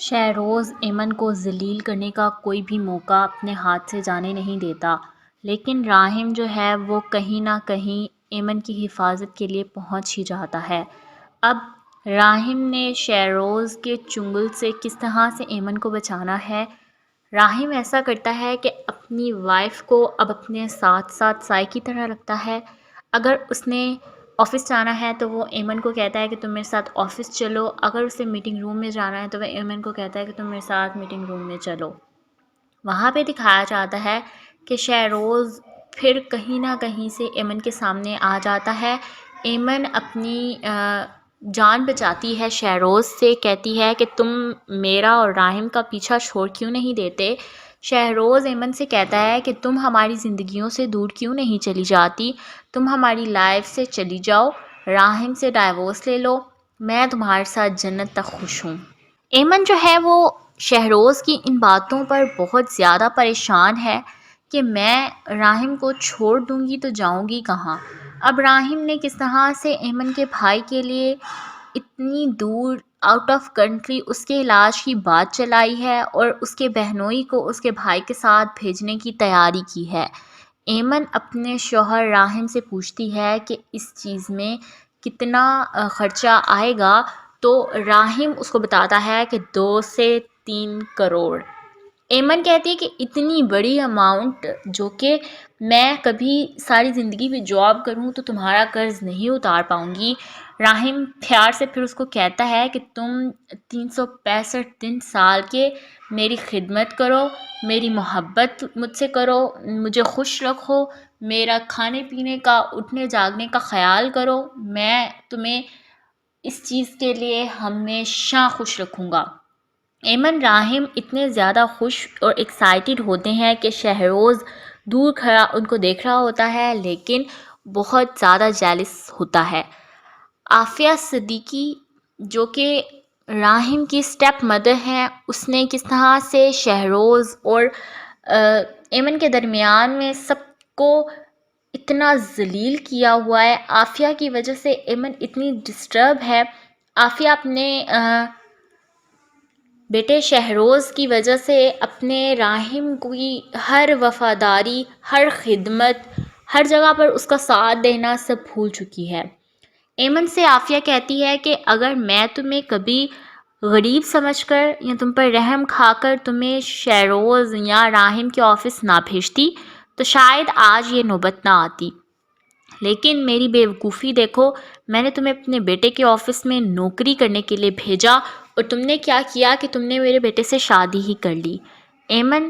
شہروز ایمن کو ذلیل کرنے کا کوئی بھی موقع اپنے ہاتھ سے جانے نہیں دیتا، لیکن راحم جو ہے وہ کہیں نہ کہیں ایمن کی حفاظت کے لیے پہنچ ہی جاتا ہے۔ اب راحم نے شہروز کے چنگل سے کس طرح سے ایمن کو بچانا ہے۔ راحم ایسا کرتا ہے کہ اپنی وائف کو اب اپنے ساتھ ساتھ سائے کی طرح رکھتا ہے۔ اگر اس نے آفس جانا ہے تو وہ ایمن کو کہتا ہے کہ تم میرے ساتھ آفس چلو، اگر اسے میٹنگ روم میں جانا ہے تو وہ ایمن کو کہتا ہے کہ تم میرے ساتھ میٹنگ روم میں چلو۔ وہاں پہ دکھایا جاتا ہے کہ شہروز پھر کہیں نہ کہیں سے ایمن کے سامنے آ جاتا ہے۔ ایمن اپنی جان بچاتی ہے شہروز سے، کہتی ہے کہ تم میرا اور راحم کا پیچھا چھوڑ کیوں نہیں دیتے۔ شہروز ایمن سے کہتا ہے کہ تم ہماری زندگیوں سے دور کیوں نہیں چلی جاتی، تم ہماری لائف سے چلی جاؤ، راحم سے ڈائیورس لے لو، میں تمہارے ساتھ جنت تک خوش ہوں۔ ایمن جو ہے وہ شہروز کی ان باتوں پر بہت زیادہ پریشان ہے کہ میں راحم کو چھوڑ دوں گی تو جاؤں گی کہاں۔ اب راحم نے کس طرح سے ایمن کے بھائی کے لیے اتنی دور آؤٹ آف کنٹری اس کے علاج کی بات چلائی ہے اور اس کے بہنوئی کو اس کے بھائی کے ساتھ بھیجنے کی تیاری کی ہے۔ ایمن اپنے شوہر راحم سے پوچھتی ہے کہ اس چیز میں کتنا خرچہ آئے گا، تو راحم اس کو بتاتا ہے کہ 2 سے 3 کروڑ۔ ایمن کہتی ہے کہ اتنی بڑی اماؤنٹ جو کہ میں کبھی ساری زندگی میں جاب کروں تو تمہارا قرض نہیں اتار پاؤں گی۔ راحم پیار سے پھر اس کو کہتا ہے کہ تم 365 دن سال کے میری خدمت کرو، میری محبت مجھ سے کرو، مجھے خوش رکھو، میرا کھانے پینے کا اٹھنے جاگنے کا خیال کرو، میں تمہیں اس چیز کے لیے ہمیشہ خوش رکھوں گا۔ ایمن راحم اتنے زیادہ خوش اور ایکسائٹڈ ہوتے ہیں کہ شہروز دور کھڑا ان کو دیکھ رہا ہوتا ہے لیکن بہت زیادہ جیلس ہوتا ہے۔ عافیہ صدیقی جو کہ راحم کی اسٹیپ مدر ہیں، اس نے کس طرح سے شہروز اور ایمن کے درمیان میں سب کو اتنا ذلیل کیا ہوا ہے۔ عافیہ کی وجہ سے ایمن اتنی ڈسٹرب ہے۔ عافیہ اپنے بیٹے شہروز کی وجہ سے اپنے راحم کی ہر وفاداری، ہر خدمت، ہر جگہ پر اس کا ساتھ دینا سب بھول چکی ہے۔ ایمن سے عافیہ کہتی ہے کہ اگر میں تمہیں کبھی غریب سمجھ کر یا تم پر رحم کھا کر تمہیں شہروز یا راحم کے آفس نہ بھیجتی تو شاید آج یہ نوبت نہ آتی، لیکن میری بے وقوفی دیکھو، میں نے تمہیں اپنے بیٹے کے آفس میں نوکری کرنے کے لیے بھیجا اور تم نے کیا کیا کہ تم نے میرے بیٹے سے شادی ہی کر لی۔ ایمن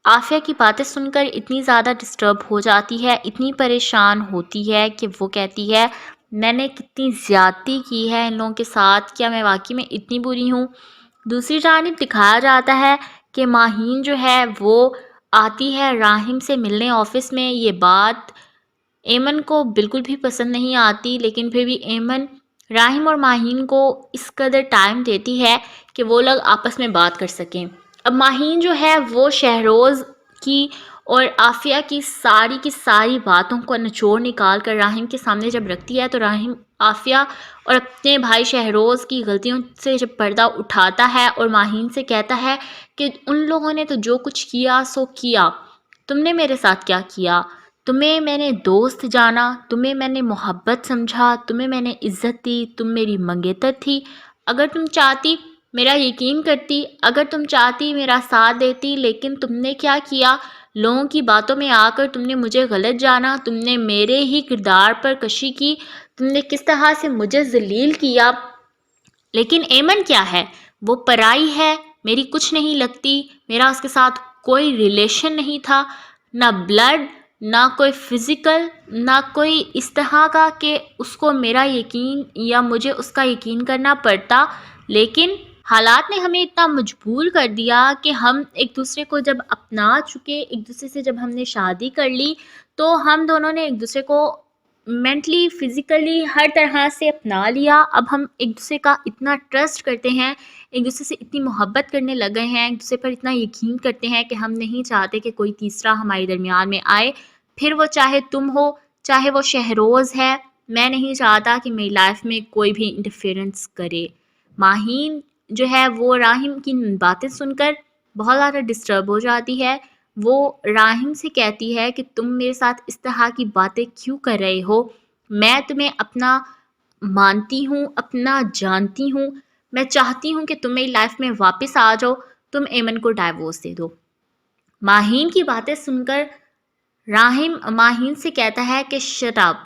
عافیہ کی باتیں سن کر اتنی زیادہ ڈسٹرب ہو جاتی ہے، اتنی پریشان ہوتی ہے کہ وہ کہتی ہے میں نے کتنی زیادتی کی ہے ان لوگوں کے ساتھ، کیا میں واقعی میں اتنی بری ہوں۔ دوسری جانب دکھایا جاتا ہے کہ ماہین جو ہے وہ آتی ہے راحم سے ملنے آفس میں۔ یہ بات ایمن کو بالکل بھی پسند نہیں آتی، لیکن پھر بھی ایمن راحم اور ماہین کو اس قدر ٹائم دیتی ہے کہ وہ لوگ آپس میں بات کر سکیں۔ اب ماہین جو ہے وہ شہروز کی اور عافیہ کی ساری باتوں کو نچوڑ نکال کر راحم کے سامنے جب رکھتی ہے تو راحم عافیہ اور اپنے بھائی شہروز کی غلطیوں سے جب پردہ اٹھاتا ہے اور ماہین سے کہتا ہے کہ ان لوگوں نے تو جو کچھ کیا سو کیا، تم نے میرے ساتھ کیا کیا، تمہیں میں نے دوست جانا، تمہیں میں نے محبت سمجھا، تمہیں میں نے عزت دی، تم میری منگیتر تھی، اگر تم چاہتی میرا یقین کرتی، اگر تم چاہتی میرا ساتھ دیتی، لیکن تم نے کیا کیا، لوگوں کی باتوں میں آ کر تم نے مجھے غلط جانا، تم نے میرے ہی کردار پر کشی کی، تم نے کس طرح سے مجھے ذلیل کیا۔ لیکن ایمن کیا ہے، وہ پرائی ہے، میری کچھ نہیں لگتی، میرا اس کے ساتھ کوئی ریلیشن نہیں تھا، نہ بلڈ، نہ کوئی فزیکل، نہ کوئی اس طرح کا کہ اس کو میرا یقین یا مجھے اس کا یقین کرنا پڑتا، لیکن حالات نے ہمیں اتنا مجبور کر دیا کہ ہم ایک دوسرے کو جب اپنا چکے، ایک دوسرے سے جب ہم نے شادی کر لی تو ہم دونوں نے ایک دوسرے کو مینٹلی، فزیکلی، ہر طرح سے اپنا لیا۔ اب ہم ایک دوسرے کا اتنا ٹرسٹ کرتے ہیں، ایک دوسرے سے اتنی محبت کرنے لگے ہیں، ایک دوسرے پر اتنا یقین کرتے ہیں کہ ہم نہیں چاہتے کہ کوئی تیسرا ہمارے درمیان میں آئے، پھر وہ چاہے تم ہو، چاہے وہ شہروز ہے۔ میں نہیں چاہتا کہ میری لائف میں کوئی بھی انٹرفیئرنس کرے۔ ماہین جو ہے وہ راحم کی باتیں سن کر بہت زیادہ ڈسٹرب ہو جاتی ہے۔ وہ راحم سے کہتی ہے کہ تم میرے ساتھ اس طرح کی باتیں کیوں کر رہے ہو؟ میں تمہیں اپنا مانتی ہوں، اپنا جانتی ہوں، میں چاہتی ہوں کہ تم میری لائف میں واپس آ جاؤ، تم ایمن کو ڈائیورس دے دو۔ ماہین کی باتیں سن کر راحم ماہین سے کہتا ہے کہ شٹ اپ،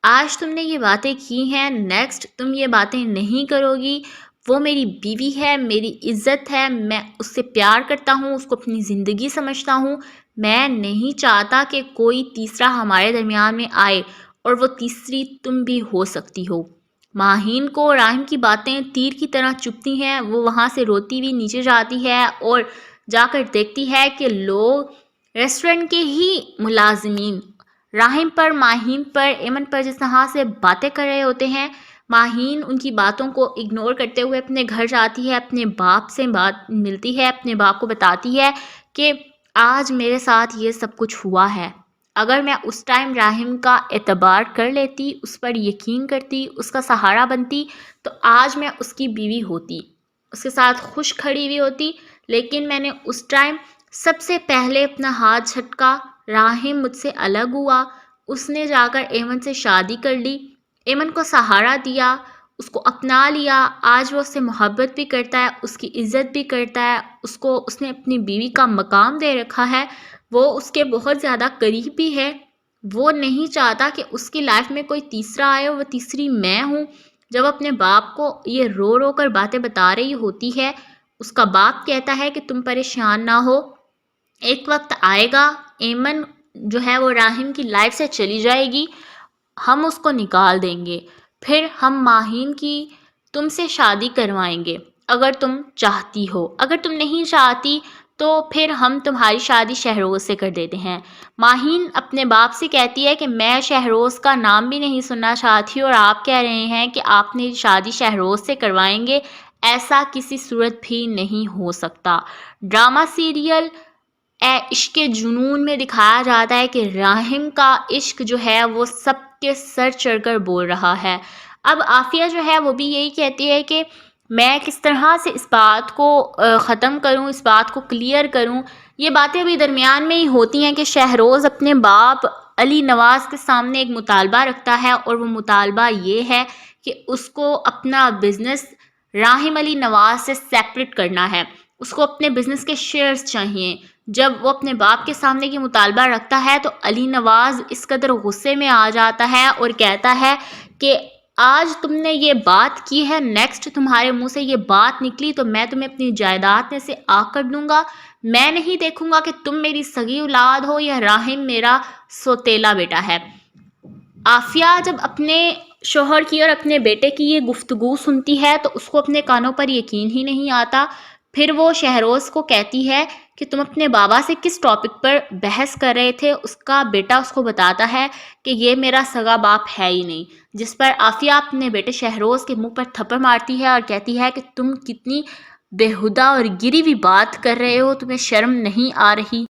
آج تم نے یہ باتیں کی ہیں، نیکسٹ تم یہ باتیں نہیں کرو گی۔ وہ میری بیوی ہے، میری عزت ہے، میں اس سے پیار کرتا ہوں، اس کو اپنی زندگی سمجھتا ہوں، میں نہیں چاہتا کہ کوئی تیسرا ہمارے درمیان میں آئے، اور وہ تیسری تم بھی ہو سکتی ہو۔ ماہین کو راحم کی باتیں تیر کی طرح چبھتی ہیں، وہ وہاں سے روتی ہوئی نیچے جاتی ہے اور جا کر دیکھتی ہے کہ لوگ ریسٹورنٹ کے ہی ملازمین راحم پر، ماہین پر، ایمن پر جس طرح سے باتیں کر رہے ہوتے ہیں۔ ماہین ان کی باتوں کو اگنور کرتے ہوئے اپنے گھر جاتی ہے، اپنے باپ سے بات ملتی ہے، اپنے باپ کو بتاتی ہے کہ آج میرے ساتھ یہ سب کچھ ہوا ہے۔ اگر میں اس ٹائم راحم کا اعتبار کر لیتی، اس پر یقین کرتی، اس کا سہارا بنتی، تو آج میں اس کی بیوی ہوتی، اس کے ساتھ خوش کھڑی ہوئی ہوتی۔ لیکن میں نے اس ٹائم سب سے پہلے اپنا ہاتھ جھٹکا، راحم مجھ سے الگ ہوا، اس نے جا کر ایمن سے شادی کر لی، ایمن کو سہارا دیا، اس کو اپنا لیا، آج وہ اس سے محبت بھی کرتا ہے، اس کی عزت بھی کرتا ہے، اس نے اپنی بیوی کا مقام دے رکھا ہے، وہ اس کے بہت زیادہ قریب بھی ہے۔ وہ نہیں چاہتا کہ اس کی لائف میں کوئی تیسرا آئے، وہ تیسری میں ہوں۔ جب اپنے باپ کو یہ رو رو کر باتیں بتا رہی ہوتی ہے، اس کا باپ کہتا ہے کہ تم پریشان نہ ہو، ایک وقت آئے گا، ایمن جو ہے وہ راحم کی لائف سے چلی جائے گی، ہم اس کو نکال دیں گے، پھر ہم ماہین کی تم سے شادی کروائیں گے، اگر تم چاہتی ہو، اگر تم نہیں چاہتی تو پھر ہم تمہاری شادی شہروز سے کر دیتے ہیں۔ ماہین اپنے باپ سے کہتی ہے کہ میں شہروز کا نام بھی نہیں سننا چاہتی، اور آپ کہہ رہے ہیں کہ آپ نے شادی شہروز سے کروائیں گے، ایسا کسی صورت بھی نہیں ہو سکتا۔ ڈرامہ سیریل عشق جنون میں دکھایا جاتا ہے کہ راحم کا عشق جو ہے وہ سب کے سر چڑھ کر بول رہا ہے۔ اب عافیہ جو ہے وہ بھی یہی کہتی ہے کہ میں کس طرح سے اس بات کو ختم کروں، اس بات کو کلیئر کروں۔ یہ باتیں ابھی درمیان میں ہی ہوتی ہیں کہ شہروز اپنے باپ علی نواز کے سامنے ایک مطالبہ رکھتا ہے، اور وہ مطالبہ یہ ہے کہ اس کو اپنا بزنس راحم علی نواز سے سیپریٹ کرنا ہے، اس کو اپنے بزنس کے شیئرز چاہیے۔ جب وہ اپنے باپ کے سامنے کی مطالبہ رکھتا ہے تو علی نواز اس قدر غصے میں آ جاتا ہے اور کہتا ہے کہ آج تم نے یہ بات کی ہے، نیکسٹ تمہارے منہ سے یہ بات نکلی تو میں تمہیں اپنی جائیداد میں سے آ کر دوں گا، میں نہیں دیکھوں گا کہ تم میری سگی اولاد ہو یا راحم میرا سوتیلا بیٹا ہے۔ عافیہ جب اپنے شوہر کی اور اپنے بیٹے کی یہ گفتگو سنتی ہے تو اس کو اپنے کانوں پر یقین ہی نہیں آتا۔ پھر وہ شہروز کو کہتی ہے کہ تم اپنے بابا سے کس ٹاپک پر بحث کر رہے تھے؟ اس کا بیٹا اس کو بتاتا ہے کہ یہ میرا سگا باپ ہے ہی نہیں، جس پر عافیہ اپنے بیٹے شہروز کے منہ پر تھپڑ مارتی ہے اور کہتی ہے کہ تم کتنی بےہودہ اور گری ہوئی بات کر رہے ہو، تمہیں شرم نہیں آ رہی؟